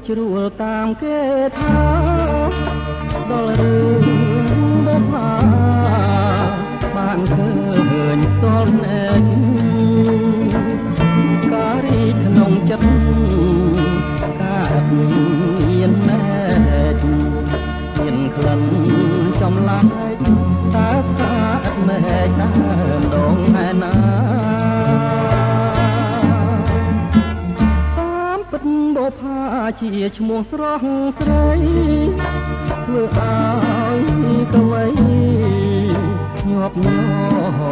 ជ្រួលតាមគេថាដល់រឿងបុប្ផាបានឃើញតលណែការីក្នុងចិត្តកើតមានណែមានក្លិនចំឡាយតើកើតមែកដើមដងឯណាបុប្ផាជាឈ្មោះស្រស់ស្រីធ្វើឲ្យកវីញាប់ញ័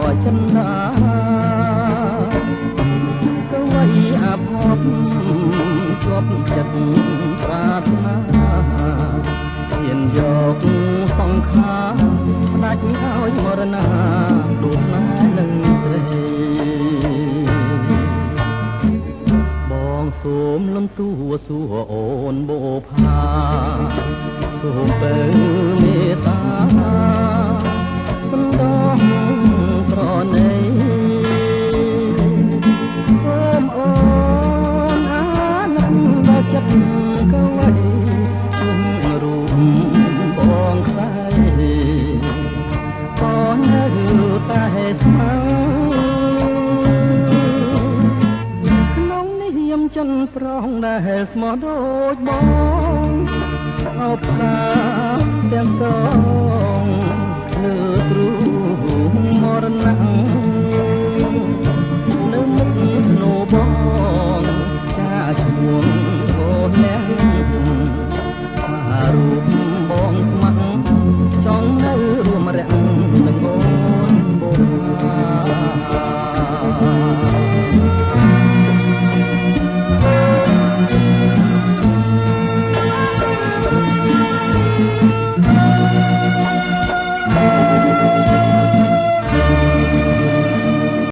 រចិន្តាកវីអភ័ព្វជាប់ចិត្តប្រាថ្នាមានយកសង្ខារផ្ដាច់ឲ្យមរណាដួលណែនឹងស្រីសូមលំទួសួរអូនបុប្ផាសូមទៅមេត្តាសំដងប្រណីសូមអូនអាណិតដល់ចិត្តកវីគុំរូបបងខ្សែបងនៅតែស្មៅចិនប្រងដែលស្មោះដូចបង